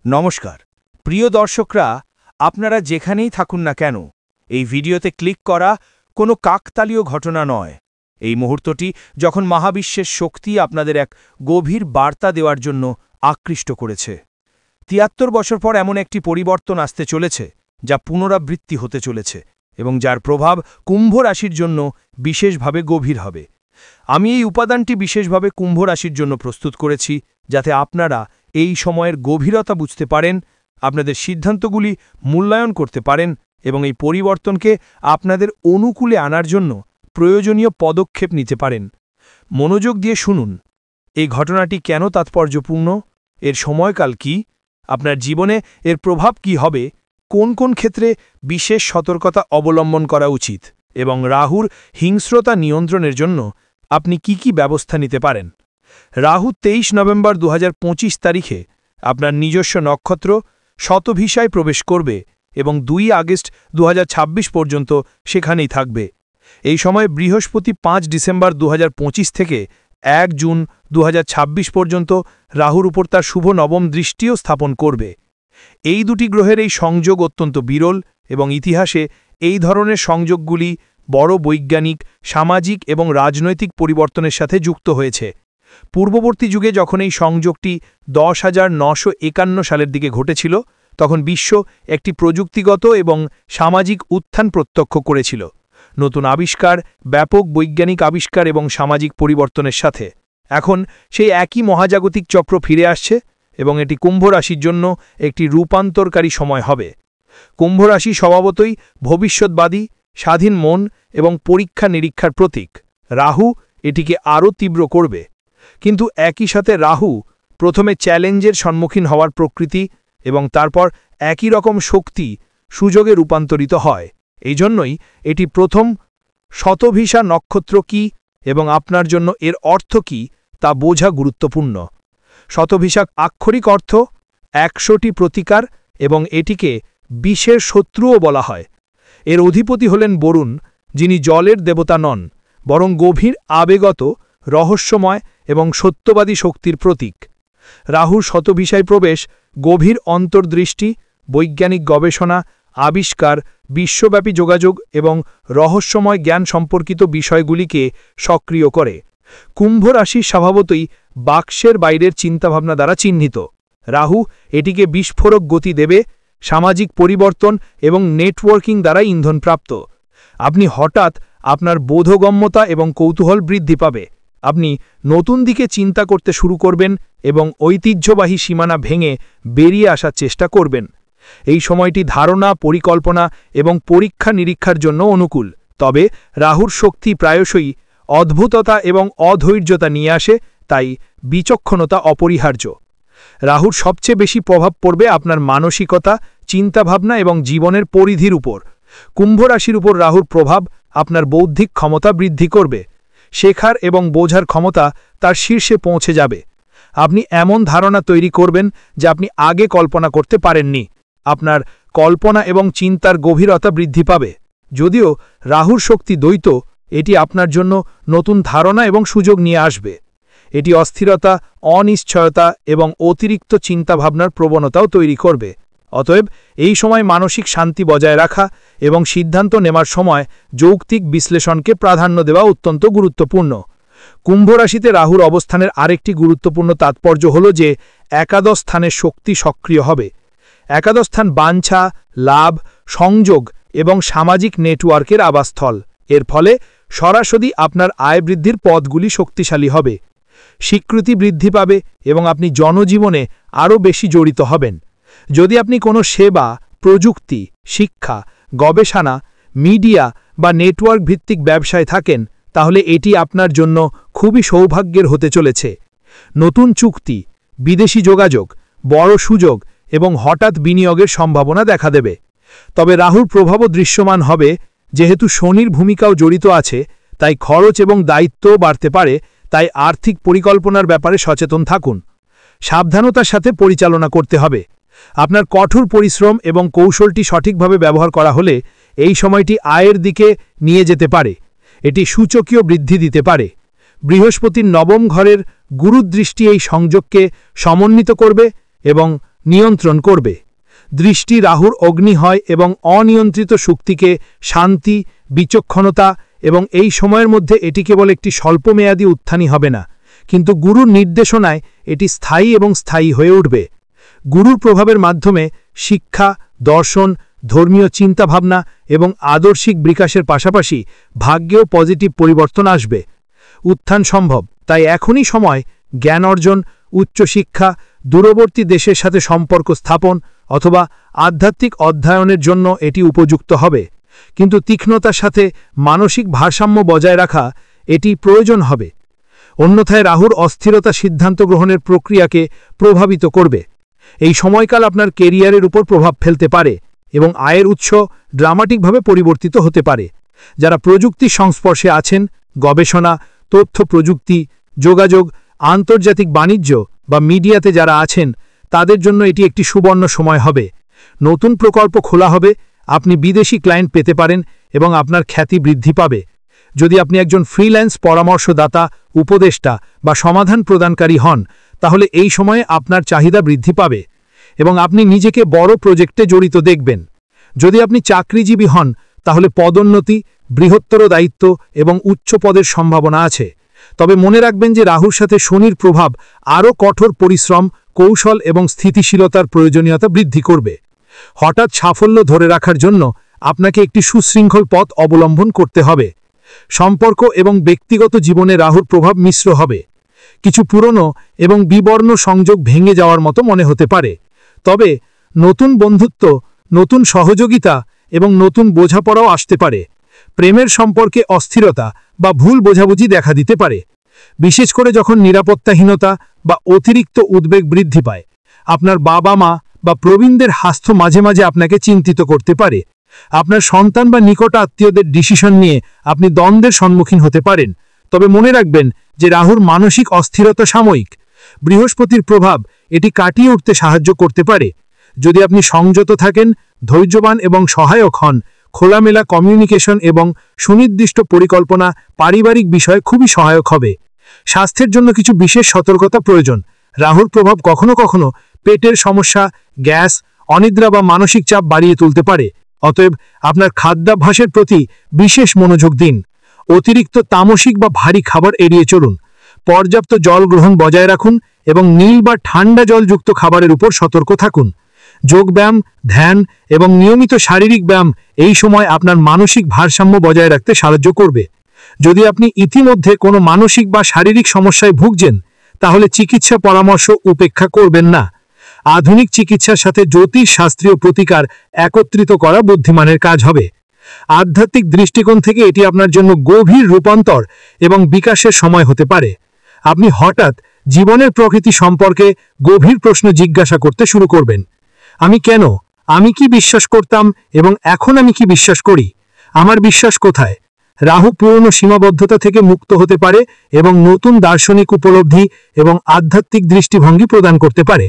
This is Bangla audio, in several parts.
নমস্কার প্রিয় দর্শকরা, আপনারা যেখানেই থাকুন না কেন, এই ভিডিওতে ক্লিক করা কোনো কাকতালীয় ঘটনা নয়। এই মুহূর্তটি যখন মহাবিশ্বের শক্তি আপনাদের এক গভীর বার্তা দেওয়ার জন্য আকৃষ্ট করেছে। ৭৩ বছর পর এমন একটি পরিবর্তন আসতে চলেছে যা পুনরাবৃত্তি হতে চলেছে এবং যার প্রভাব কুম্ভ রাশির জন্য বিশেষভাবে গভীর হবে। আমি এই উপাদানটি বিশেষভাবে কুম্ভ রাশির জন্য প্রস্তুত করেছি যাতে আপনারা এই সময়ের গভীরতা বুঝতে পারেন, আপনাদের সিদ্ধান্তগুলি মূল্যায়ন করতে পারেন এবং এই পরিবর্তনকে আপনাদের অনুকূলে আনার জন্য প্রয়োজনীয় পদক্ষেপ নিতে পারেন। মনোযোগ দিয়ে শুনুন, এই ঘটনাটি কেন তাৎপর্যপূর্ণ, এর সময়কাল কি, আপনার জীবনে এর প্রভাব কি হবে, কোন কোন ক্ষেত্রে বিশেষ সতর্কতা অবলম্বন করা উচিত এবং রাহুর হিংস্রতা নিয়ন্ত্রণের জন্য আপনি কি ব্যবস্থা নিতে পারেন। রাহু ২৩ নভেম্বর ২০২৫ তারিখে আপনার নিজস্ব নক্ষত্র শতভিসায় প্রবেশ করবে এবং ২ আগস্ট ২০২৬ পর্যন্ত সেখানেই থাকবে। এই সময় বৃহস্পতি ৫ ডিসেম্বর ২০২৫ থেকে ১ জুন ২০২৬ পর্যন্ত রাহুর উপর তার শুভ নবম দৃষ্টিও স্থাপন করবে। এই দুটি গ্রহের এই সংযোগ অত্যন্ত বিরল এবং ইতিহাসে এই ধরনের সংযোগগুলি বড় বৈজ্ঞানিক, সামাজিক এবং রাজনৈতিক পরিবর্তনের সাথে যুক্ত হয়েছে। পূর্ববর্তী যুগে যখন এই সংযোগটি ১০,৯৫১ সালের দিকে ঘটেছিল, তখন বিশ্ব একটি প্রযুক্তিগত এবং সামাজিক উত্থান প্রত্যক্ষ করেছিল। নতুন আবিষ্কার, ব্যাপক বৈজ্ঞানিক আবিষ্কার এবং সামাজিক পরিবর্তনের সাথে এখন সেই একই মহাজাগতিক চক্র ফিরে আসছে এবং এটি কুম্ভ রাশির জন্য একটি রূপান্তরকারী সময় হবে। কুম্ভ রাশি স্বভাবতই ভবিষ্যৎবাদী, স্বাধীন মন এবং পরীক্ষা নিরীক্ষার প্রতীক। রাহু এটিকে আরও তীব্র করবে, কিন্তু একই সাথে রাহু প্রথমে চ্যালেঞ্জের সম্মুখীন হওয়ার প্রকৃতি এবং তারপর একই রকম শক্তি সুযোগে রূপান্তরিত হয়। এই জন্যই এটি প্রথম শতভিসা নক্ষত্র কি এবং আপনার জন্য এর অর্থ কি তা বোঝা গুরুত্বপূর্ণ। শতভিসা আক্ষরিক অর্থ ১০০টি প্রতিকার এবং এটিকে বিষের শত্রুও বলা হয়। এর অধিপতি হলেন বরুণ, যিনি জলের দেবতা নন, বরং গভীর আবেগত, রহস্যময় এবং সত্যবাদী শক্তির প্রতীক। রাহুর শতভিসায় প্রবেশ গভীর অন্তর্দৃষ্টি, বৈজ্ঞানিক গবেষণা, আবিষ্কার, বিশ্বব্যাপী যোগাযোগ এবং রহস্যময় জ্ঞান সম্পর্কিত বিষয়গুলিকে সক্রিয় করে। কুম্ভ রাশি স্বভাবতই বাক্সের বাইরের চিন্তাভাবনা দ্বারা চিহ্নিত। রাহু এটিকে বিস্ফোরক গতি দেবে, সামাজিক পরিবর্তন এবং নেটওয়ার্কিং দ্বারা ইন্ধনপ্রাপ্ত। আপনি হঠাৎ আপনার বোধগম্যতা এবং কৌতূহল বৃদ্ধি পাবে। আপনি নতুন দিকে চিন্তা করতে শুরু করবেন এবং ঐতিহ্যবাহী সীমানা ভেঙে বেরিয়ে আসার চেষ্টা করবেন। এই সময়টি ধারণা, পরিকল্পনা এবং পরীক্ষা নিরীক্ষার জন্য অনুকূল, তবে রাহুর শক্তি প্রায়শই অদ্ভুততা এবং অধৈর্যতা নিয়ে আসে, তাই বিচক্ষণতা অপরিহার্য। রাহুর সবচেয়ে বেশি প্রভাব পড়বে আপনার মানসিকতা, চিন্তাভাবনা এবং জীবনের পরিধির উপর। কুম্ভ রাশির উপর রাহুর প্রভাব আপনার বৌদ্ধিক ক্ষমতা বৃদ্ধি করবে। শেখার এবং বোঝার ক্ষমতা তার শীর্ষে পৌঁছে যাবে। আপনি এমন ধারণা তৈরি করবেন যা আপনি আগে কল্পনা করতে পারেননি। আপনার কল্পনা এবং চিন্তার গভীরতা বৃদ্ধি পাবে। যদিও রাহুর শক্তি দ্বৈত, এটি আপনার জন্য নতুন ধারণা এবং সুযোগ নিয়ে আসবে। এটি অস্থিরতা, অনিশ্চয়তা এবং অতিরিক্ত চিন্তাভাবনার প্রবণতাও তৈরি করবে। অতএব এই সময় মানসিক শান্তি বজায় রাখা এবং সিদ্ধান্ত নেওয়ার সময় যৌক্তিক বিশ্লেষণকে প্রাধান্য দেওয়া অত্যন্ত গুরুত্বপূর্ণ। কুম্ভ রাশিতে রাহুর অবস্থানের আরেকটি গুরুত্বপূর্ণ তাৎপর্য হল যে একাদশ স্থানের শক্তি সক্রিয় হবে। একাদশ স্থান বাঞ্ছা, লাভ, সংযোগ এবং সামাজিক নেটওয়ার্কের আবাসস্থল। এর ফলে সরাসরি আপনার আয় বৃদ্ধির পথগুলি শক্তিশালী হবে, স্বীকৃতি বৃদ্ধি পাবে এবং আপনি জনজীবনে আরও বেশি জড়িত হবেন। যদি আপনি কোনো সেবা, প্রযুক্তি, শিক্ষা, গবেষণা, মিডিয়া বা নেটওয়ার্ক ভিত্তিক ব্যবসায় থাকেন, তাহলে এটি আপনার জন্য খুবই সৌভাগ্যের হতে চলেছে। নতুন চুক্তি, বিদেশি যোগাযোগ, বড় সুযোগ এবং হঠাৎ বিনিয়োগের সম্ভাবনা দেখা দেবে। তবে রাহুর প্রভাবও দৃশ্যমান হবে। যেহেতু শনির ভূমিকাও জড়িত আছে, তাই খরচ এবং দায়িত্বও বাড়তে পারে, তাই আর্থিক পরিকল্পনার ব্যাপারে সচেতন থাকুন। সাবধানতার সাথে পরিচালনা করতে হবে। আপনার কঠোর পরিশ্রম এবং কৌশলটি সঠিকভাবে ব্যবহার করা হলে এই সময়টি আয়ের দিকে নিয়ে যেতে পারে। এটি সূচকীয় বৃদ্ধি দিতে পারে। বৃহস্পতির নবম ঘরের গুরুদৃষ্টি এই সংযোগকে সমন্বিত করবে এবং নিয়ন্ত্রণ করবে। দৃষ্টি রাহুর অগ্নি হয় এবং অনিয়ন্ত্রিত শক্তিকে শান্তি, বিচক্ষণতা এবং এই সময়ের মধ্যে এটি কেবল একটি স্বল্পমেয়াদী উত্থানই হবে না, কিন্তু গুরুর নির্দেশনায় এটি স্থায়ী এবং স্থায়ী হয়ে উঠবে। গুরুর প্রভাবের মাধ্যমে শিক্ষা, দর্শন, ধর্মীয় চিন্তাভাবনা এবং আদর্শিক বিকাশের পাশাপাশি ভাগ্যেও পজিটিভ পরিবর্তন আসবে। উত্থান সম্ভব, তাই এখনই সময় জ্ঞান অর্জন, উচ্চশিক্ষা, দূরবর্তী দেশের সাথে সম্পর্ক স্থাপন অথবা আধ্যাত্মিক অধ্যয়নের জন্য এটি উপযুক্ত হবে। কিন্তু তীক্ষ্ণতার সাথে মানসিক ভারসাম্য বজায় রাখা এটি প্রয়োজন হবে। অন্যথায় রাহুর অস্থিরতা সিদ্ধান্ত গ্রহণের প্রক্রিয়াকে প্রভাবিত করবে। এই সময়কাল আপনার কেরিয়ারের উপর প্রভাব ফেলতে পারে এবং আয়ের উৎস ড্রামাটিকভাবে পরিবর্তিত হতে পারে। যারা প্রযুক্তির সংস্পর্শে আছেন, গবেষণা, তথ্য প্রযুক্তি, যোগাযোগ, আন্তর্জাতিক বাণিজ্য বা মিডিয়াতে যারা আছেন, তাদের জন্য এটি একটি সুবর্ণ সময় হবে। নতুন প্রকল্প খোলা হবে, আপনি বিদেশি ক্লায়েন্ট পেতে পারেন এবং আপনার খ্যাতি বৃদ্ধি পাবে। যদি আপনি একজন ফ্রিল্যান্স পরামর্শদাতা, উপদেষ্টা বা সমাধান প্রদানকারী হন, তাহলে এই সময়ে আপনার চাহিদা বৃদ্ধি পাবে এবং আপনি নিজেকে বড় প্রজেক্টে জড়িত দেখবেন। যদি আপনি চাকরিজীবী হন, তাহলে পদোন্নতি, বৃহত্তর দায়িত্ব এবং উচ্চ পদের সম্ভাবনা আছে। তবে মনে রাখবেন যে রাহুর সাথে শনির প্রভাব আরও কঠোর পরিশ্রম, কৌশল এবং স্থিতিশীলতার প্রয়োজনীয়তা বৃদ্ধি করবে। হঠাৎ সাফল্য ধরে রাখার জন্য আপনাকে একটি সুশৃঙ্খল পথ অবলম্বন করতে হবে। সম্পর্ক এবং ব্যক্তিগত জীবনে রাহুর প্রভাব মিশ্র হবে। কিছু পুরনো এবং বিবর্ণ সংযোগ ভেঙে যাওয়ার মতো মনে হতে পারে। তবে নতুন বন্ধুত্ব, নতুন সহযোগিতা এবং নতুন বোঝাপড়াও আসতে পারে। প্রেমের সম্পর্কে অস্থিরতা বা ভুল বোঝাবুঝি দেখা দিতে পারে, বিশেষ করে যখন নিরাপত্তাহীনতা বা অতিরিক্ত উদ্বেগ বৃদ্ধি পায়। আপনার বাবা-মা বা প্রবীণদের স্বাস্থ্য মাঝে মাঝে আপনাকে চিন্তিত করতে পারে। আপনার সন্তান বা নিকট আত্মীয়দের ডিসিশন নিয়ে আপনি দ্বন্দ্বের সম্মুখীন হতে পারেন। তবে মনে রাখবেন যে রাহুর মানসিক অস্থিরতা সাময়িক। বৃহস্পতির প্রভাব এটি কাটিয়ে উঠতে সাহায্য করতে পারে। যদি আপনি সংযত থাকেন, ধৈর্যবান এবং সহায়ক হন, খোলামেলা কমিউনিকেশন এবং সুনির্দিষ্ট পরিকল্পনা পারিবারিক বিষয়ে খুবই সহায়ক হবে। স্বাস্থ্যের জন্য কিছু বিশেষ সতর্কতা প্রয়োজন। রাহুর প্রভাব কখনো কখনো পেটের সমস্যা, গ্যাস, অনিদ্রা বা মানসিক চাপ বাড়িয়ে তুলতে পারে। অতএব আপনার খাদ্যাভ্যাসের প্রতি বিশেষ মনোযোগ দিন। অতিরিক্ত তামসিক বা ভারী খাবার এড়িয়ে চলুন। পর্যাপ্ত জল গ্রহণ বজায় রাখুন এবং নীল বা ঠান্ডা জলযুক্ত খাবারের উপর সতর্ক থাকুন। যোগব্যায়াম, ধ্যান এবং নিয়মিত শারীরিক ব্যায়াম এই সময় আপনার মানসিক ভারসাম্য বজায় রাখতে সাহায্য করবে। যদি আপনি ইতিমধ্যে কোনো মানসিক বা শারীরিক সমস্যায় ভুগছেন, তাহলে চিকিৎসা পরামর্শ উপেক্ষা করবেন না। আধুনিক চিকিৎসার সাথে জ্যোতিষ শাস্ত্রীয় প্রতিকার একত্রিত করা বুদ্ধিমানের কাজ হবে। আধ্যাত্মিক দৃষ্টিকোণ থেকে এটি আপনার জন্য গভীর রূপান্তর এবং বিকাশের সময় হতে পারে। আপনি হঠাৎ জীবনের প্রকৃতি সম্পর্কে গভীর প্রশ্ন জিজ্ঞাসা করতে শুরু করবেন। আমি কেন, আমি কি বিশ্বাস করতাম এবং এখন আমি কি বিশ্বাস করি, আমার বিশ্বাস কোথায়? রাহু পুরনো সীমাবদ্ধতা থেকে মুক্ত হতে পারে এবং নতুন দার্শনিক উপলব্ধি এবং আধ্যাত্মিক দৃষ্টিভঙ্গি প্রদান করতে পারে।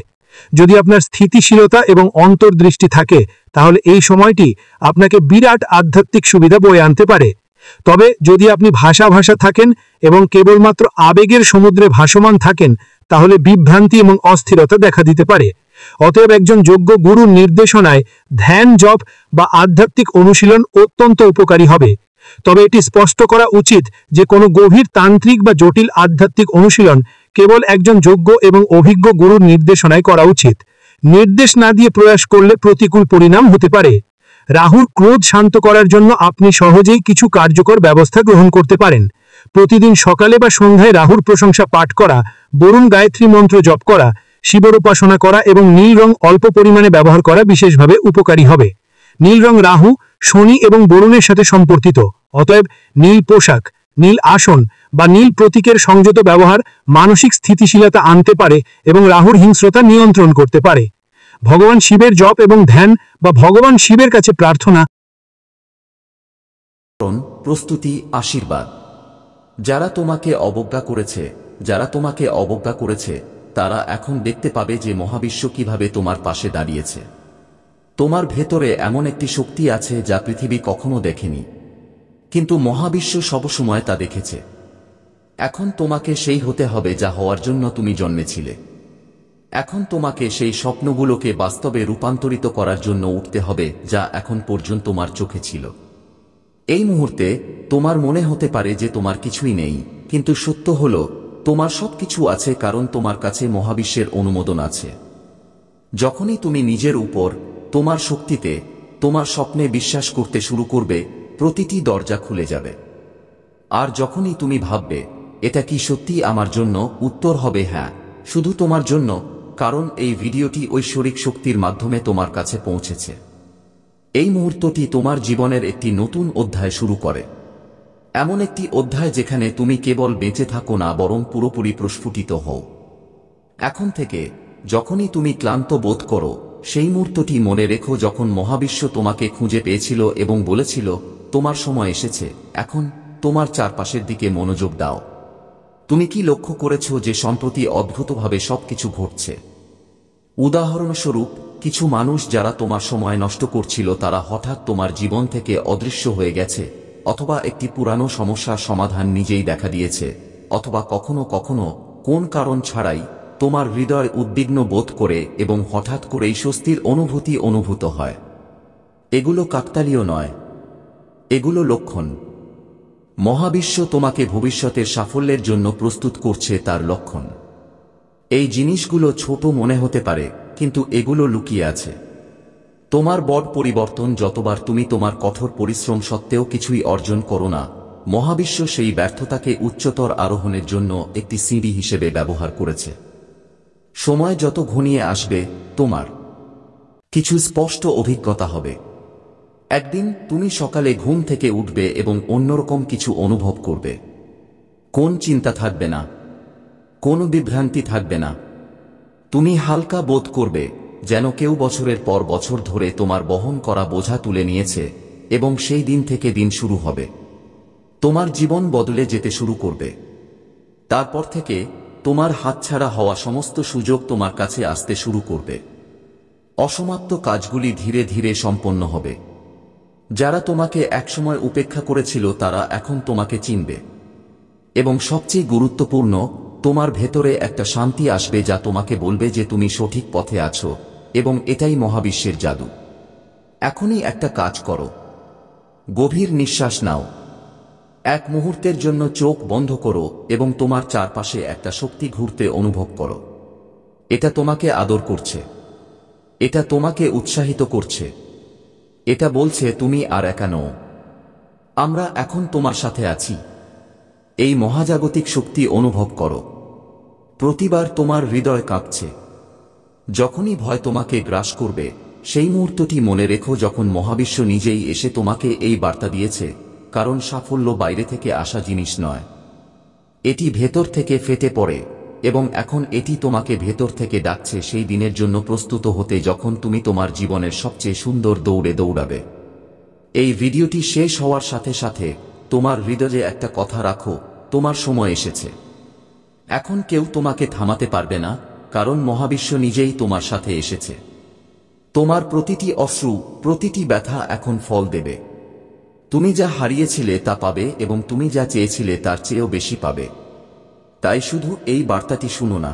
যদি আপনার স্থিতিশীলতা এবং অন্তর্দৃষ্টি থাকে, তাহলে এই সময়টি আপনাকে বিরাট আধ্যাত্মিক সুবিধা বয়ে আনতে পারে। তবে যদি আপনি ভাষা থাকেন এবং কেবলমাত্র আবেগের সমুদ্রে ভাসমান থাকেন, তাহলে বিভ্রান্তি এবং অস্থিরতা দেখা দিতে পারে। অতএব একজন যোগ্য গুরুর নির্দেশনায় ধ্যান, জপ বা আধ্যাত্মিক অনুশীলন অত্যন্ত উপকারী হবে। তবে এটি স্পষ্ট করা উচিত যে কোনো গভীর তান্ত্রিক বা জটিল আধ্যাত্মিক অনুশীলন কেবল একজন যোগ্য এবং অভিজ্ঞ গুরুর নির্দেশনায় করা উচিত। নির্দেশ না দিয়ে প্রয়াস করলে প্রতিকূল পরিণাম হতে পারে। রাহুর ক্রোধ শান্ত করার জন্য আপনি সহজেই কিছু কার্যকর ব্যবস্থা গ্রহণ করতে পারেন। প্রতিদিন সকালে বা সন্ধ্যায় রাহুর প্রশংসা পাঠ করা, বরুণ গায়ত্রী মন্ত্র জপ করা, শিবের উপাসনা করা এবং নীল রং অল্প পরিমাণে ব্যবহার করা বিশেষভাবে উপকারী হবে। নীল রং রাহু, শনি এবং বরুণের সাথে সম্পর্কিত। অতএব নীল পোশাক, নীল আসন বা নীল প্রতীকের সংযত ব্যবহার মানসিক স্থিতিশীলতা আনতে পারে এবং রাহুর হিংস্রতা নিয়ন্ত্রণ করতে পারে। ভগবান শিবের জপ এবং ধ্যান বা ভগবান শিবের কাছে প্রার্থনা। প্রস্তুতি, আশীর্বাদ। যারা তোমাকে অবজ্ঞা করেছে তারা এখন দেখতে পাবে যে মহাবিশ্ব কিভাবে তোমার পাশে দাঁড়িয়েছে। তোমার ভেতরে এমন একটি শক্তি আছে যা পৃথিবী কখনো দেখেনি, কিন্তু মহাবিশ্ব সবসময় তা দেখেছে। এখন তোমাকে সেই হতে হবে যা হওয়ার জন্য তুমি জন্মেছিলে। এখন তোমাকে সেই স্বপ্নগুলোকে বাস্তবে রূপান্তরিত করার জন্য উঠতে হবে, যা এখন পর্যন্ত তোমার চোখে ছিল। এই মুহূর্তে তোমার মনে হতে পারে যে তোমার কিছুই নেই, কিন্তু সত্য হল তোমার সবকিছু আছে, কারণ তোমার কাছে মহাবিশ্বের অনুমোদন আছে। যখনই তুমি নিজের উপর, তোমার শক্তিতে, তোমার স্বপ্নে বিশ্বাস করতে শুরু করবে, প্রতিটি দরজা খুলে যাবে। আর যখনই তুমি ভাববে এটা কি সত্যি আমার জন্য, উত্তর হবে হ্যাঁ, শুধু তোমার জন্য, কারণ এই ভিডিওটি ঐশ্বরিক শক্তির মাধ্যমে তোমার কাছে পৌঁছেছে। এই মুহূর্তটি তোমার জীবনের একটি নতুন অধ্যায় শুরু করে, এমন একটি অধ্যায় যেখানে তুমি কেবল বেঁচে থাকো না, বরং পুরোপুরি প্রস্ফুটিত হও। এখন থেকে যখনই তুমি ক্লান্ত বোধ করো, সেই মুহূর্তটি মনে রেখো যখন মহাবিশ্ব তোমাকে খুঁজে পেয়েছিল এবং বলেছিল তোমার সময় এসেছে। এখন তোমার চারপাশের দিকে মনোযোগ দাও। তুমি কি লক্ষ্য করেছ যে সম্প্রতি অদ্ভুতভাবে সবকিছু ঘটছে? উদাহরণস্বরূপ, কিছু মানুষ যারা তোমার সময় নষ্ট করছিল তারা হঠাৎ তোমার জীবন থেকে অদৃশ্য হয়ে গেছে, অথবা একটি পুরানো সমস্যার সমাধান নিজেই দেখা দিয়েছে, অথবা কখনো কখনো কোন কারণ ছাড়াই তোমার হৃদয় উদ্বিগ্ন বোধ করে এবং হঠাৎ করেই স্বস্তির অনুভূতি অনুভূত হয়। এগুলো কাকতালীয় নয়, এগুলো লক্ষণ। মহাবিশ্ব তোমাকে ভবিষ্যতের সাফল্যের জন্য প্রস্তুত করছে, তার লক্ষণ। এই জিনিসগুলো ছোট মনে হতে পারে, কিন্তু এগুলো লুকিয়ে আছে। তোমার বড় পরিবর্তন যতবার তুমি তোমার কঠোর পরিশ্রম সত্ত্বেও কিছুই অর্জন করো না, মহাবিশ্ব সেই ব্যর্থতাকে উচ্চতর আরোহণের জন্য একটি সিঁড়ি হিসেবে ব্যবহার করেছে। সময় যত ঘনিয়ে আসবে, তোমার কিছু স্পষ্ট অভিজ্ঞতা হবে। একদিন তুমি সকালে ঘুম থেকে উঠবে এবং অন্যরকম কিছু অনুভব করবে। কোন চিন্তা থাকবে না, কোনো বিভ্রান্তি থাকবে না। তুমি হালকা বোধ করবে, যেন কেউ বছরের পর বছর ধরে তোমার বহন করা বোঝা তুলে নিয়েছে, এবং সেই দিন থেকে দিন শুরু হবে। তোমার জীবন বদলে যেতে শুরু করবে। তারপর থেকে তোমার হাতছাড়া হওয়া সমস্ত সুযোগ তোমার কাছে আসতে শুরু করবে। অসমাপ্ত কাজগুলি ধীরে ধীরে সম্পন্ন হবে। যারা তোমাকে একসময় উপেক্ষা করেছিল তারা এখন তোমাকে চিনবে। এবং সবচেয়ে গুরুত্বপূর্ণ, তোমার ভেতরে একটা শান্তি আসবে যা তোমাকে বলবে যে তুমি সঠিক পথে আছো, এবং এটাই মহাবিশ্বের জাদু। এখনই একটা কাজ করো। গভীর নিঃশ্বাস নাও। এক মুহূর্তের জন্য চোখ বন্ধ করো এবং তোমার চারপাশে একটা শক্তি ঘুরতে অনুভব করো। এটা তোমাকে আদর করছে, এটা তোমাকে উৎসাহিত করছে, এটা বলছে তুমি আর একা নও। আমরা এখন তোমার সাথে আছি। এই মহাজাগতিক শক্তি অনুভব করো। প্রতিবার তোমার হৃদয় কাঁপছে। যখনই ভয় তোমাকে গ্রাস করবে, সেই মুহূর্তটি মনে রেখো যখন মহাবিশ্ব নিজেই এসে তোমাকে এই বার্তা দিয়েছে, কারণ সাফল্য বাইরে থেকে আসা জিনিস নয়, এটি ভেতর থেকে ফেটে পড়ে, এবং এখন এটি তোমাকে ভেতর থেকে ডাকছে সেই দিনের জন্য প্রস্তুত হতে যখন তুমি তোমার জীবনের সবচেয়ে সুন্দর দৌড়ে দৌড়াবে। এই ভিডিওটি শেষ হওয়ার সাথে সাথে তোমার হৃদয়ে একটা কথা রাখো, তোমার সময় এসেছে। এখন কেউ তোমাকে থামাতে পারবে না, কারণ মহাবিশ্ব নিজেই তোমার সাথে এসেছে। তোমার প্রতিটি অশ্রু, প্রতিটি ব্যথা এখন ফল দেবে। তুমি যা হারিয়েছিলে তা পাবে, এবং তুমি যা চেয়েছিলে তার চেয়েও বেশি পাবে। তাই শুধু এই বার্তাটি শুনো না,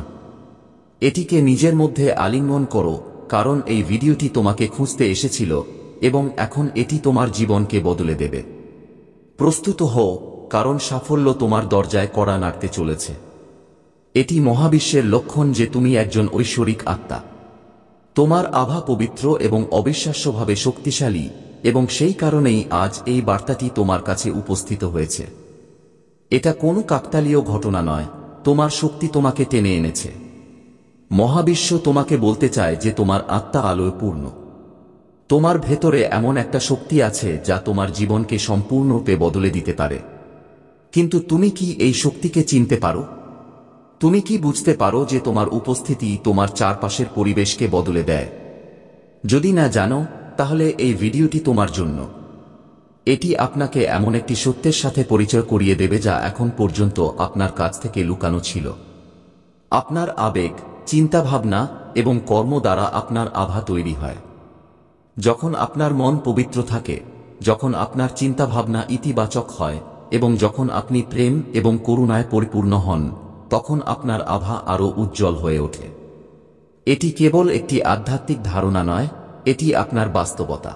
এটিকে নিজের মধ্যে আলিঙ্গন করো, কারণ এই ভিডিওটি তোমাকে খুঁজতে এসেছিল, এবং এখন এটি তোমার জীবনকে বদলে দেবে। প্রস্তুত হও, কারণ সাফল্য তোমার দরজায় কড়া নাড়তে চলেছে। এটি মহাবিশ্বের লক্ষণ যে তুমি একজন ঐশ্বরিক আত্মা। তোমার আভা পবিত্র এবং অবিশ্বাস্যভাবে শক্তিশালী, এবং সেই কারণেই আজ এই বার্তাটি তোমার কাছে উপস্থিত হয়েছে। এটা কোনো কাকতালীয় ঘটনা নয়, তোমার শক্তি তোমাকে টেনে এনেছে। মহাবিশ্ব তোমাকে বলতে চায় যে তোমার আত্মা আলোয় পূর্ণ। তোমার ভেতরে এমন একটা শক্তি আছে যা তোমার জীবনকে সম্পূর্ণরূপে বদলে দিতে পারে। কিন্তু তুমি কি এই শক্তিকে চিনতে পারো? তুমি কি বুঝতে পারো যে তোমার উপস্থিতি তোমার চারপাশের পরিবেশকে বদলে দেয়? যদি না জানো, তাহলে এই ভিডিওটি তোমার জন্য। এটি আপনাকে এমন একটি সত্যের সাথে পরিচয় করিয়ে দেবে যা এখন পর্যন্ত আপনার কাছ থেকে লুকানো ছিল। আপনার আবেগ, চিন্তাভাবনা এবং কর্ম দ্বারা আপনার আভা তৈরি হয়। যখন আপনার মন পবিত্র থাকে, যখন আপনার চিন্তাভাবনা ইতিবাচক হয়, এবং যখন আপনি প্রেম এবং করুণায় পরিপূর্ণ হন, তখন আপনার আভা আরও উজ্জ্বল হয়ে ওঠে। এটি কেবল একটি আধ্যাত্মিক ধারণা নয়, এটি আপনার বাস্তবতা।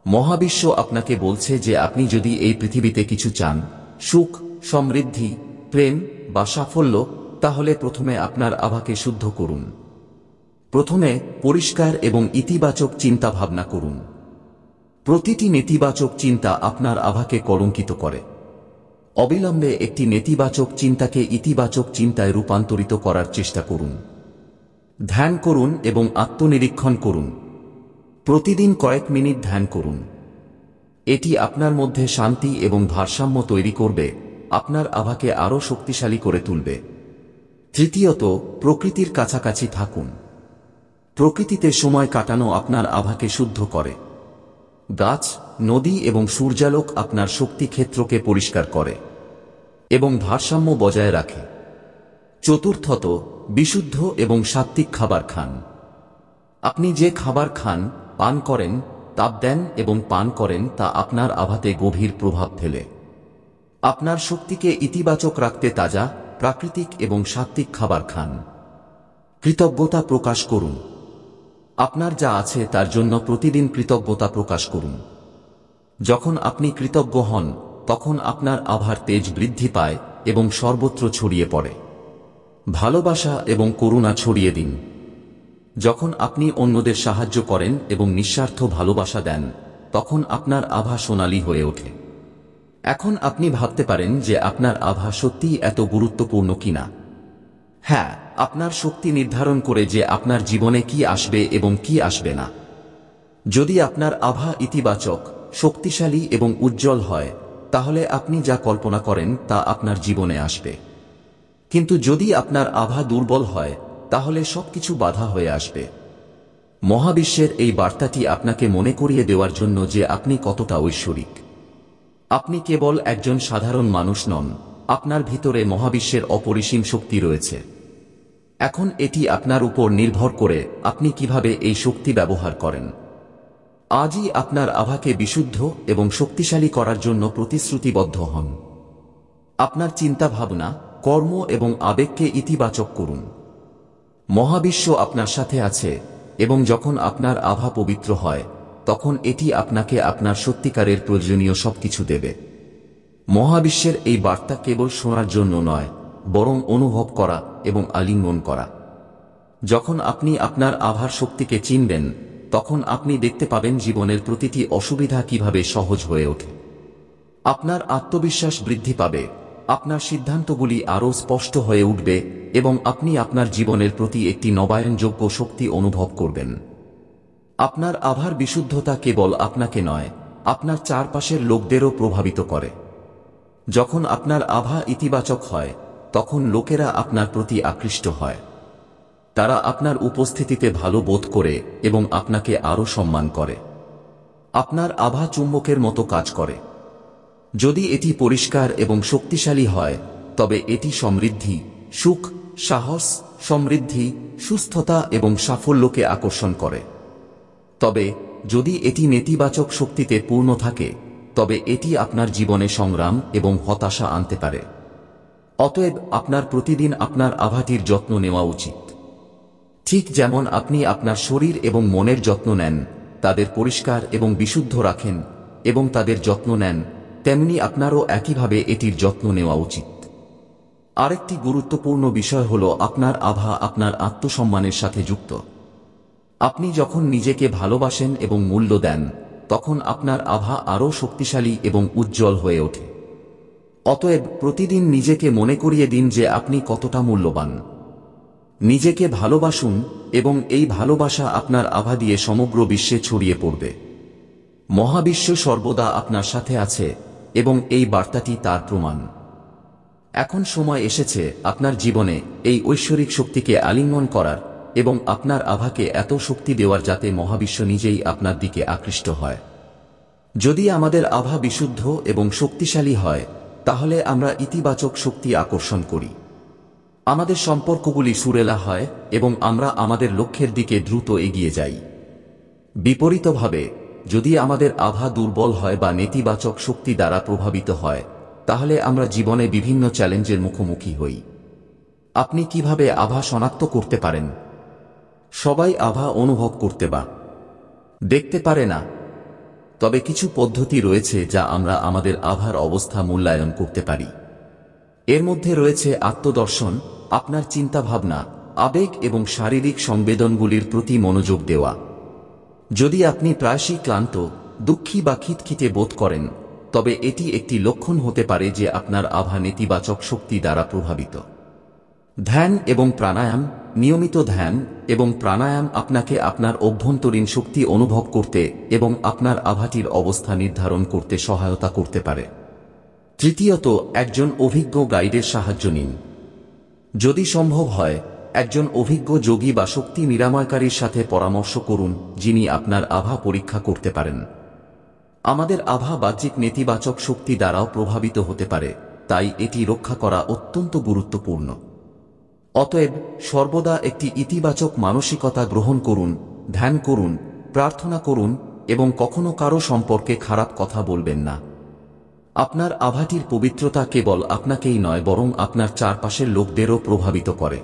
মহাবিশ্ব আপনাকে বলছে যে আপনি যদি এই পৃথিবীতে কিছু চান, সুখ, সমৃদ্ধি, প্রেম বা সাফল্য, তাহলে প্রথমে আপনার আভাকে শুদ্ধ করুন। প্রথমে পরিষ্কার এবং ইতিবাচক চিন্তা ভাবনা করুন। প্রতিটি নেতিবাচক চিন্তা আপনার আভাকে কলঙ্কিত করে। অবিলম্বে একটি নেতিবাচক চিন্তাকে ইতিবাচক চিন্তায় রূপান্তরিত করার চেষ্টা করুন। ধ্যান করুন এবং আত্মনিরীক্ষণ করুন। প্রতিদিন কয়েক মিনিট ধ্যান করুন। এটি আপনার মধ্যে শান্তি এবং ভারসাম্য তৈরি করবে, আপনার আভাকে আরও শক্তিশালী করে তুলবে। তৃতীয়ত, প্রকৃতির কাছাকাছি থাকুন। প্রকৃতিতে সময় কাটানো আপনার আভাকে শুদ্ধ করে। গাছ, নদী এবং সূর্যালোক আপনার শক্তি ক্ষেত্রকে পরিষ্কার করে এবং ভারসাম্য বজায় রাখে। চতুর্থত, বিশুদ্ধ এবং সাত্ত্বিক খাবার খান। আপনি যে খাবার খান, পান করেন, তাপ দেন এবং পান করেন তা আপনার আভাতে গভীর প্রভাব ফেলে। আপনার শক্তিকে ইতিবাচক রাখতে তাজা, প্রাকৃতিক এবং সাত্ত্বিক খাবার খান। কৃতজ্ঞতা প্রকাশ করুন। আপনার যা আছে তার জন্য প্রতিদিন কৃতজ্ঞতা প্রকাশ করুন। যখন আপনি কৃতজ্ঞ হন, তখন আপনার আভার তেজ বৃদ্ধি পায় এবং সর্বত্র ছড়িয়ে পড়ে। ভালোবাসা এবং করুণা ছড়িয়ে দিন। যখন আপনি অন্যদের সাহায্য করেন এবং নিঃস্বার্থ ভালোবাসা দেন, তখন আপনার আভা সোনালী হয়ে ওঠে। এখন আপনি ভাবতে পারেন যে আপনার আভা সত্যিই এত গুরুত্বপূর্ণ কিনা। হ্যাঁ, আপনার শক্তি নির্ধারণ করে যে আপনার জীবনে কি আসবে এবং কি আসবে না। যদি আপনার আভা ইতিবাচক, শক্তিশালী এবং উজ্জ্বল হয়, তাহলে আপনি যা কল্পনা করেন তা আপনার জীবনে আসবে। কিন্তু যদি আপনার আভা দুর্বল হয়, তাহলে সবকিছু বাধা হয়ে আসবে। মহাবিশ্বের এই বার্তাটি আপনাকে মনে করিয়ে দেওয়ার জন্য যে আপনি কতটা ঐশ্বরিক। আপনি কেবল একজন সাধারণ মানুষ নন, আপনার ভিতরে মহাবিশ্বের অপরিসীম শক্তি রয়েছে। এখন এটি আপনার উপর নির্ভর করে আপনি কিভাবে এই শক্তি ব্যবহার করেন। আজই আপনার আভাকে বিশুদ্ধ এবং শক্তিশালী করার জন্য প্রতিশ্রুতিবদ্ধ হন। আপনার চিন্তা ভাবনা, কর্ম এবং আবেগকে ইতিবাচক করুন। মহাবিশ্ব আপনার সাথে আছে এবং যখন আপনার আভা পবিত্র হয়, তখন এটি আপনাকে আপনার সত্যিকারের প্রয়োজনীয় সবকিছু দেবে। মহাবিশ্বের এই বার্তা কেবল শোনার জন্য নয়, বরং অনুভব করা এবং আলিঙ্গন করা। যখন আপনি আপনার আভার শক্তিকে চিনবেন, তখন আপনি দেখতে পাবেন জীবনের প্রতিটি অসুবিধা কিভাবে সহজ হয়ে ওঠে। আপনার আত্মবিশ্বাস বৃদ্ধি পাবে, আপনার সিদ্ধান্তগুলি আরও স্পষ্ট হয়ে উঠবে এবং আপনি আপনার জীবনের প্রতি একটি নবায়নযোগ্য শক্তি অনুভব করবেন। আপনার আভার বিশুদ্ধতা কেবল আপনাকে নয়, আপনার চারপাশের লোকদেরও প্রভাবিত করে। যখন আপনার আভা ইতিবাচক হয়, তখন লোকেরা আপনার প্রতি আকৃষ্ট হয়। তারা আপনার উপস্থিতিতে ভালো বোধ করে এবং আপনাকে আরও সম্মান করে। আপনার আভা চুম্বকের মতো কাজ করে। যদি এটি পরিষ্কার এবং শক্তিশালী হয়, তবে এটি সমৃদ্ধি, সুখ, সাহস, সমৃদ্ধি, সুস্থতা এবং সাফল্যকে আকর্ষণ করে। তবে যদি এটি নেতিবাচক শক্তিতে পূর্ণ থাকে, তবে এটি আপনার জীবনে সংগ্রাম এবং হতাশা আনতে পারে। অতএব আপনার প্রতিদিন আপনার আভাটির যত্ন নেওয়া উচিত। ঠিক যেমন আপনি আপনার শরীর এবং মনের যত্ন নেন, তাদের পরিষ্কার এবং বিশুদ্ধ রাখেন এবং তাদের যত্ন নেন, তেমনি আপনারও একইভাবে এটির যত্ন নেওয়া উচিত। আরেকটি গুরুত্বপূর্ণ বিষয় হল আপনার আভা আপনার আত্মসম্মানের সাথে যুক্ত। আপনি যখন নিজেকে ভালোবাসেন এবং মূল্য দেন, তখন আপনার আভা আরও শক্তিশালী এবং উজ্জ্বল হয়ে ওঠে। অতএব প্রতিদিন নিজেকে মনে করিয়ে দিন যে আপনি কতটা মূল্যবান। নিজেকে ভালোবাসুন এবং এই ভালোবাসা আপনার আভা দিয়ে সমগ্র বিশ্বে ছড়িয়ে পড়বে। মহাবিশ্ব সর্বদা আপনার সাথে আছে এবং এই বার্তাটি তার প্রমাণ। এখন সময় এসেছে আপনার জীবনে এই ঐশ্বরিক শক্তিকে আলিঙ্গন করার এবং আপনার আভাকে এত শক্তি দেওয়ার যাতে মহাবিশ্ব নিজেই আপনার দিকে আকৃষ্ট হয়। যদি আমাদের আভা বিশুদ্ধ এবং শক্তিশালী হয়, তাহলে আমরা ইতিবাচক শক্তি আকর্ষণ করি। আমাদের সম্পর্কগুলি সুরেলা হয় এবং আমরা আমাদের লক্ষ্যের দিকে দ্রুত এগিয়ে যাই। বিপরীতভাবে, যদি আমাদের আভা দুর্বল হয় বা নেতিবাচক শক্তি দ্বারা প্রভাবিত হয়, তাহলে আমরা জীবনে বিভিন্ন চ্যালেঞ্জের মুখোমুখি হই। আপনি কিভাবে আভা শনাক্ত করতে পারেন? সবাই আভা অনুভব করতে বা দেখতে পারে না, তবে কিছু পদ্ধতি রয়েছে যা আমরা আমাদের আভার অবস্থা মূল্যায়ন করতে পারি। এর মধ্যে রয়েছে আত্মদর্শন, আপনার চিন্তাভাবনা, আবেগ এবং শারীরিক সংবেদনগুলির প্রতি মনোযোগ দেওয়া। যদি আপনি প্রায়শই ক্লান্ত, দুঃখী বা খিটখিটে বোধ করেন, তবে এটি একটি লক্ষণ হতে পারে যে আপনার আভা নেতিবাচক শক্তি দ্বারা প্রভাবিত। ধ্যান এবং প্রাণায়াম। নিয়মিত ধ্যান এবং প্রাণায়াম আপনাকে আপনার অভ্যন্তরীণ শক্তি অনুভব করতে এবং আপনার আভাটির অবস্থা নির্ধারণ করতে সহায়তা করতে পারে। তৃতীয়ত, একজন অভিজ্ঞ গাইডের সাহায্য নিন। যদি সম্ভব হয়, একজন অভিজ্ঞ যোগী বা শক্তি নিরাময়কারীর সাথে পরামর্শ করুন, যিনি আপনার আভা পরীক্ষা করতে পারেন। আমাদের আভা বাহ্যিক নেতিবাচক শক্তি দ্বারাও প্রভাবিত হতে পারে, তাই এটি রক্ষা করা অত্যন্ত গুরুত্বপূর্ণ। অতএব সর্বদা একটি ইতিবাচক মানসিকতা গ্রহণ করুন, ধ্যান করুন, প্রার্থনা করুন এবং কখনো কারো সম্পর্কে খারাপ কথা বলবেন না। আপনার আভাটির পবিত্রতা কেবল আপনাকেই নয়, বরং আপনার চারপাশের লোকদেরও প্রভাবিত করে।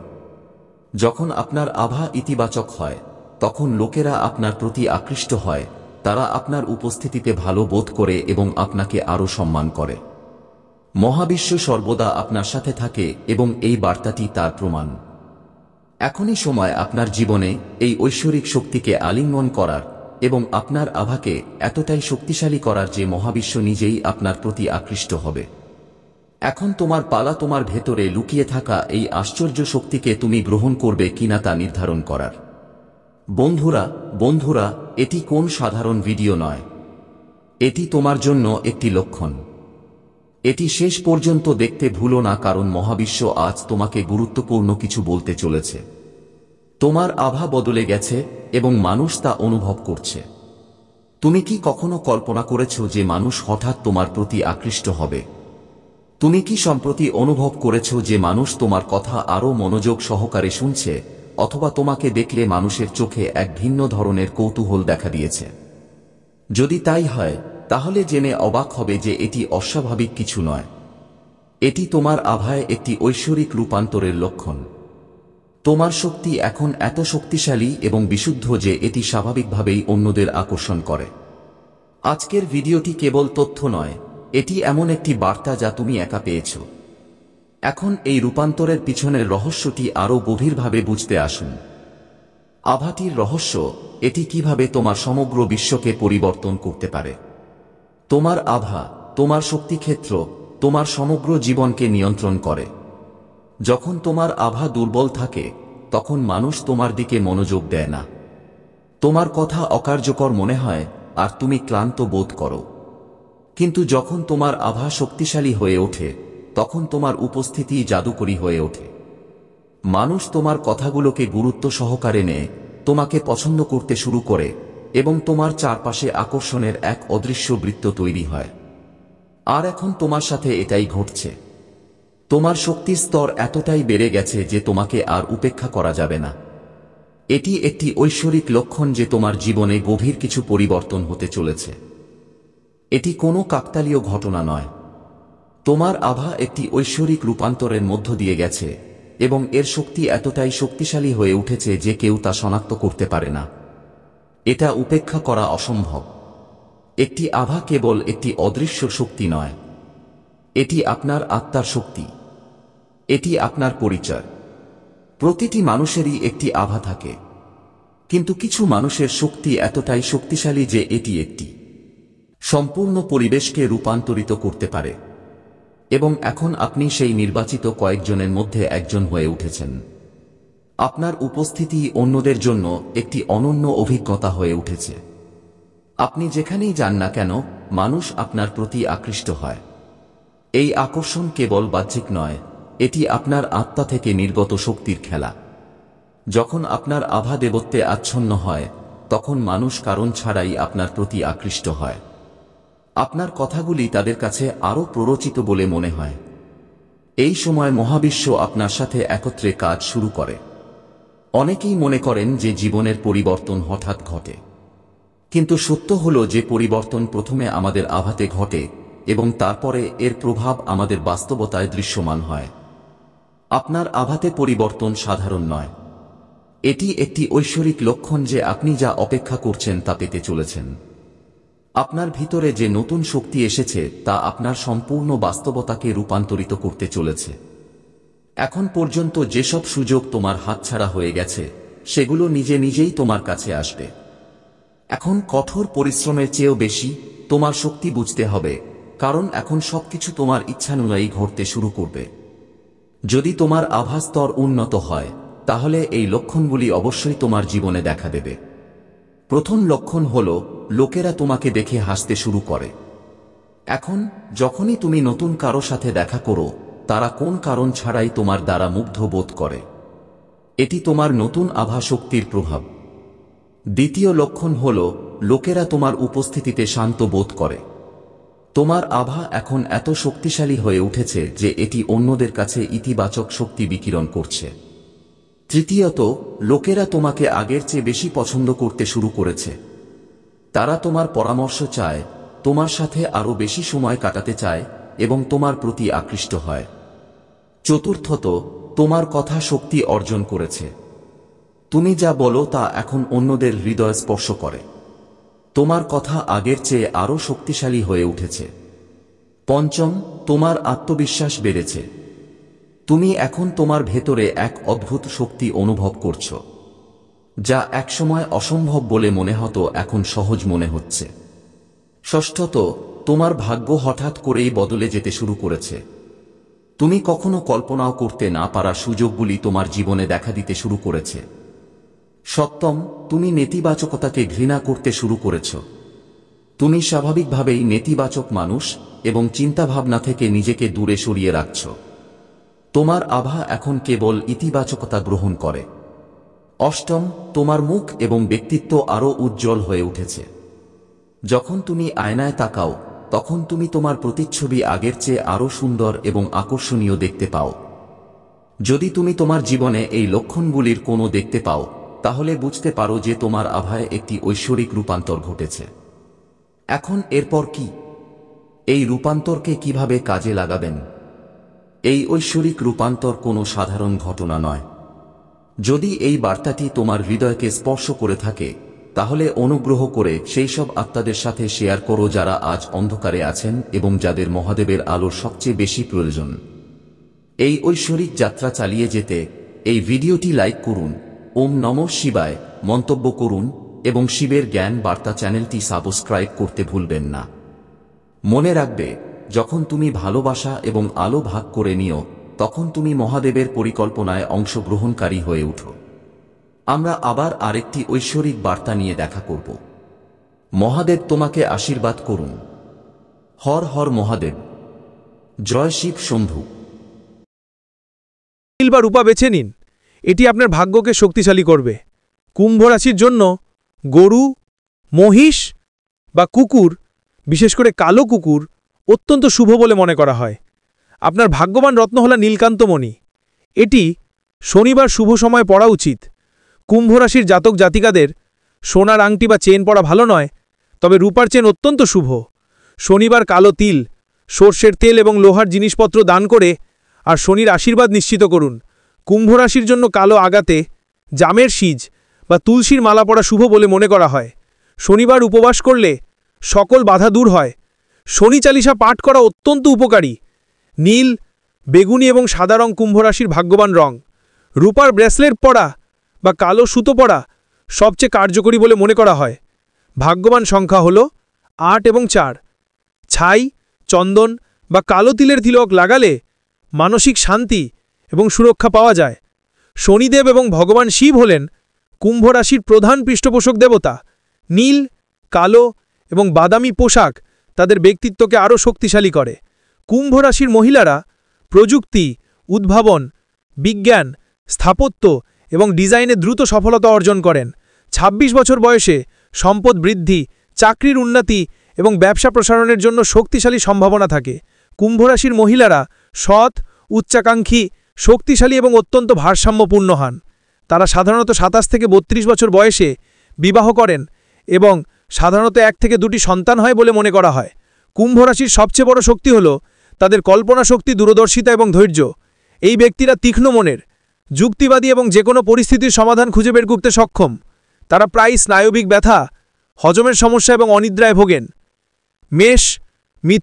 যখন আপনার আভা ইতিবাচক হয়, তখন লোকেরা আপনার প্রতি আকৃষ্ট হয়, তারা আপনার উপস্থিতিতে ভালো বোধ করে এবং আপনাকে আরও সম্মান করে। মহাবিশ্ব সর্বদা আপনার সাথে থাকে এবং এই বার্তাটি তার প্রমাণ। এখনই সময় আপনার জীবনে এই ঐশ্বরিক শক্তিকে আলিঙ্গন করার এবং আপনার আভাকে এতটাই শক্তিশালী করার যে মহাবিশ্ব নিজেই আপনার প্রতি আকৃষ্ট হবে। এখন তোমার পালা তোমার ভেতরে লুকিয়ে থাকা এই আশ্চর্য শক্তিকে তুমি গ্রহণ করবে কিনা তা নির্ধারণ করার। বন্ধুরা, এটি কোন সাধারণ ভিডিও নয়। এটি তোমার জন্য একটি লক্ষণ। এটি শেষ পর্যন্ত দেখতে ভুলো না, কারণ মহাবিশ্ব আজ তোমাকে গুরুত্বপূর্ণ কিছু বলতে চলেছে। তোমার আভা বদলে গেছে এবং মানুষ তা অনুভব করছে। তুমি কি কখনো কল্পনা করেছ যে মানুষ হঠাৎ তোমার প্রতি আকৃষ্ট হবে? তুমি কি সম্প্রতি অনুভব করেছ যে মানুষ তোমার কথা আরও মনোযোগ সহকারে শুনছে, অথবা তোমাকে দেখলে মানুষের চোখে এক ভিন্ন ধরনের কৌতূহল দেখা দিয়েছে? যদি তাই হয়, তাহলে জেনে অবাক হবে যে এটি অস্বাভাবিক কিছু নয়। এটি তোমার আভায় একটি ঐশ্বরিক রূপান্তরের লক্ষণ। তোমার শক্তি এখন এত শক্তিশালী এবং বিশুদ্ধ যে এটি স্বাভাবিকভাবেই অন্যদের আকর্ষণ করে। আজকের ভিডিওটি কেবল তথ্য নয়, এটি এমন একটি বার্তা যা তুমি একা পেয়েছ। এখন এই রূপান্তরের পিছনের রহস্যটি আরও গভীরভাবে বুঝতে আসুন। আভাটির রহস্য, এটি কিভাবে তোমার সমগ্র বিশ্বকে পরিবর্তন করতে পারে। তোমার আভা, তোমার শক্তিক্ষেত্র, তোমার সমগ্র জীবনকে নিয়ন্ত্রণ করে। যখন তোমার আভা দুর্বল থাকে, তখন মানুষ তোমার দিকে মনোযোগ দেয় না। তোমার কথা অকার্যকর মনে হয় আর তুমি ক্লান্ত বোধ করো। কিন্তু যখন তোমার আভা শক্তিশালী হয়ে ওঠে, তখন তোমার উপস্থিতি জাদুকরী হয়ে ওঠে। মানুষ তোমার কথাগুলোকে গুরুত্ব সহকারে নেয়, তোমাকে পছন্দ করতে শুরু করে এবং তোমার চারপাশে আকর্ষণের এক অদৃশ্য বৃত্ত তৈরি হয়। আর এখন তোমার সাথে এটাই ঘটছে। তোমার শক্তির স্তর এতটাই বেড়ে গেছে যে তোমাকে আর উপেক্ষা করা যাবে না। এটি একটি ঐশ্বরিক লক্ষণ যে তোমার জীবনে গভীর কিছু পরিবর্তন হতে চলেছে। এটি কোনো কাকতালীয় ঘটনা নয়। তোমার আভা একটি ঐশ্বরিক রূপান্তরের মধ্য দিয়ে গেছে এবং এর শক্তি এতটাই শক্তিশালী হয়ে উঠেছে যে কেউ তা শনাক্ত করতে পারে না। এটা উপেক্ষা করা অসম্ভব। একটি আভা কেবল একটি অদৃশ্য শক্তি নয়, এটি আপনার আত্মার শক্তি। এটি আপনার পরিচয়। প্রতিটি মানুষেরই একটি আভা থাকে, কিন্তু কিছু মানুষের শক্তি এতটাই শক্তিশালী যে এটি একটি সম্পূর্ণ পরিবেশকে রূপান্তরিত করতে পারে। এবং এখন আপনি সেই নির্বাচিত কয়েকজনের মধ্যে একজন হয়ে উঠেছেন। আপনার উপস্থিতি অন্যদের জন্য একটি অনন্য অভিজ্ঞতা হয়ে উঠেছে। আপনি যেখানেই যান না কেন, মানুষ আপনার প্রতি আকৃষ্ট হয়। এই আকর্ষণ কেবল বাহ্যিক নয়, এটি আপনার আত্মা থেকে নির্গত শক্তির খেলা। যখন আপনার আভা দেবত্বে আচ্ছন্ন হয়, তখন মানুষ কারণ ছাড়াই আপনার প্রতি আকৃষ্ট হয়। আপনার কথাগুলি তাদের কাছে আরও প্ররোচিত বলে মনে হয়। এই সময় মহাবিশ্ব আপনার সাথে একত্রে কাজ শুরু করে। অনেকেই মনে করেন যে জীবনের পরিবর্তন হঠাৎ ঘটে, কিন্তু সত্য হল যে পরিবর্তন প্রথমে আমাদের আভাতে ঘটে এবং তারপরে এর প্রভাব আমাদের বাস্তবতায় দৃশ্যমান হয়। আপনার আভাতে পরিবর্তন সাধারণ নয়। এটি একটি ঐশ্বরিক লক্ষণ যে আপনি যা অপেক্ষা করছেন তা পেতে চলেছেন। আপনার ভিতরে যে নতুন শক্তি এসেছে তা আপনার সম্পূর্ণ বাস্তবতাকে রূপান্তরিত করতে চলেছে। এখন পর্যন্ত যেসব সুযোগ তোমার হাতছাড়া হয়ে গেছে সেগুলো নিজে নিজেই তোমার কাছে আসবে। এখন কঠোর পরিশ্রমের চেয়েও বেশি তোমার শক্তি বুঝতে হবে, কারণ এখন সবকিছু তোমার ইচ্ছানুযায়ী ঘটতে শুরু করবে। যদি তোমার আভাস্তর উন্নত হয় তাহলে এই লক্ষণগুলি অবশ্যই তোমার জীবনে দেখা দেবে। প্রথম লক্ষণ হল লোকেরা তোমাকে দেখে হাসতে শুরু করে। এখন যখনই তুমি নতুন কারো সাথে দেখা করো তারা কোন কারণ ছাড়াই তোমার দ্বারা মুগ্ধ বোধ করে। এটি তোমার নতুন আভা শক্তির প্রভাব। দ্বিতীয় লক্ষণ হল লোকেরা তোমার উপস্থিতিতে শান্ত বোধ করে। তোমার আভা এখন এত শক্তিশালী হয়ে উঠেছে যে এটি অন্যদের কাছে ইতিবাচক শক্তি বিকিরণ করছে। তৃতীয়ত, লোকেরা তোমাকে আগের চেয়ে বেশি পছন্দ করতে শুরু করেছে। তারা তোমার পরামর্শ চায়, তোমার সাথে আরও বেশি সময় কাটাতে চায় এবং তোমার প্রতি আকৃষ্ট হয়। চতুর্থত, তোমার কথা শক্তি অর্জন করেছে। তুমি যা বলো তা এখন অন্যদের হৃদয় স্পর্শ করে। তোমার কথা আগের চেয়ে আরও শক্তিশালী হয়ে উঠেছে। পঞ্চম, তোমার আত্মবিশ্বাস বেড়েছে। তুমি এখন তোমার ভেতরে এক অদ্ভুত শক্তি অনুভব করছো, যা একসময় অসম্ভব বলে মনে হতো এখন সহজ মনে হচ্ছে। ষষ্ঠত, তোমার ভাগ্য হঠাৎ করেই বদলে যেতে শুরু করেছে। তুমি কখনো কল্পনাও করতে না পারা সুযোগগুলি তোমার জীবনে দেখা দিতে শুরু করেছে। সপ্তম, তুমি নেতিবাচকতাকে ঘৃণা করতে শুরু করেছ। তুমি স্বাভাবিকভাবেই নেতিবাচক মানুষ এবং চিন্তাভাবনা থেকে নিজেকে দূরে সরিয়ে রাখছ। তোমার আভা এখন কেবল ইতিবাচকতা গ্রহণ করে। অষ্টম, তোমার মুখ এবং ব্যক্তিত্ব আরও উজ্জ্বল হয়ে উঠেছে। যখন তুমি আয়নায় তাকাও তখন তুমি তোমার প্রতিচ্ছবি আগের চেয়ে আরও সুন্দর এবং আকর্ষণীয় দেখতে পাও। যদি তুমি তোমার জীবনে এই লক্ষণগুলির কোনো দেখতে পাও তাহলে বুঝতে পারো যে তোমার আভায় একটি ঐশ্বরিক রূপান্তর ঘটেছে। এখন এরপর কি? এই রূপান্তরকে কিভাবে কাজে লাগাবেন? এই ঐশ্বরিক রূপান্তর কোনো সাধারণ ঘটনা নয়। যদি এই বার্তাটি তোমার হৃদয়কে স্পর্শ করে থাকে তাহলে অনুগ্রহ করে সেই সব আত্মাদের সাথে শেয়ার করো যারা আজ অন্ধকারে আছেন এবং যাদের মহাদেবের আলোর সবচেয়ে বেশি প্রয়োজন। এই ঐশ্বরিক যাত্রা চালিয়ে যেতে এই ভিডিওটি লাইক করুন, ওম নমঃ শিবায় মন্তব্য করুন এবং শিবের জ্ঞান বার্তা চ্যানেলটি সাবস্ক্রাইব করতে ভুলবেন না। মনে রাখবে, যখন তুমি ভালোবাসা এবং আলো ভাগ করে নিও তখন তুমি মহাদেবের পরিকল্পনায় অংশগ্রহণকারী হয়ে উঠো। আমরা আবার আরেকটি ঐশ্বরিক বার্তা নিয়ে দেখা করব। মহাদেব তোমাকে আশীর্বাদ করুন। হর হর মহাদেব। জয় শিব শম্ভু। নীল বা রূপা বেছে নিন, এটি আপনার ভাগ্যকে শক্তিশালী করবে। কুম্ভ রাশির জন্য গরু, মহিষ বা কুকুর, বিশেষ করে কালো কুকুর অত্যন্ত শুভ বলে মনে করা হয়। আপনার ভাগ্যবান রত্ন হল নীলকান্তমণি। এটি শনিবার শুভ সময় পরা উচিত। কুম্ভ রাশির জাতক জাতিকাদের সোনার আংটি বা চেন পরা ভালো নয়, তবে রূপার চেন অত্যন্ত শুভ। শনিবার কালো তিল, সর্ষের তেল এবং লোহার জিনিসপত্র দান করে আর শনির আশীর্বাদ নিশ্চিত করুন। কুম্ভ রাশির জন্য কালো আগাতে জামের শীজ বা তুলসীর মালা পরা শুভ বলে মনে করা হয়। শনিবার উপবাস করলে সকল বাধা দূর হয়। শনি চালিসা পাঠ করা অত্যন্ত উপকারী। নীল, বেগুনি এবং সাদা রং কুম্ভ রাশির ভাগ্যবান রং। রূপার ব্রেসলেট পরা বা কালো সুতো পরা সবচেয়ে কার্যকরী বলে মনে করা হয়। ভাগ্যবান সংখ্যা হল 8 এবং 4। ছাই, চন্দন বা কালো তিলের তিলক লাগালে মানসিক শান্তি এবং সুরক্ষা পাওয়া যায়। শনিদেব এবং ভগবান শিব হলেন কুম্ভ রাশির প্রধান পৃষ্ঠপোষক দেবতা। নীল, কালো এবং বাদামি পোশাক তাদের ব্যক্তিত্বকে আরও শক্তিশালী করে। কুম্ভ রাশির মহিলারা প্রযুক্তি, উদ্ভাবন, বিজ্ঞান, স্থাপত্য এবং ডিজাইনে দ্রুত সফলতা অর্জন করেন। 26 বছর বয়সে সম্পদ বৃদ্ধি, চাকরির উন্নতি এবং ব্যবসা প্রসারণের জন্য শক্তিশালী সম্ভাবনা থাকে। কুম্ভ রাশির মহিলারা সৎ, উচ্চাকাঙ্ক্ষী, শক্তিশালী এবং অত্যন্ত ভারসাম্যপূর্ণ হন। তারা সাধারণত 27 থেকে 32 বছর বয়সে বিবাহ করেন এবং সাধারণত 1 থেকে 2টি সন্তান হয় বলে মনে করা হয়। কুম্ভ রাশির সবচেয়ে বড় শক্তি হল তাদের কল্পনা শক্তি, দূরদর্শিতা এবং ধৈর্য। এই ব্যক্তিরা তীক্ষ্ণ মনের, যুক্তিবাদী এবং যে কোনো পরিস্থিতির সমাধান খুঁজে বের করতে সক্ষম। তারা প্রায়ই স্নায়বিক ব্যথা, হজমের সমস্যা এবং অনিদ্রায় ভোগেন। মেষ, মিথুন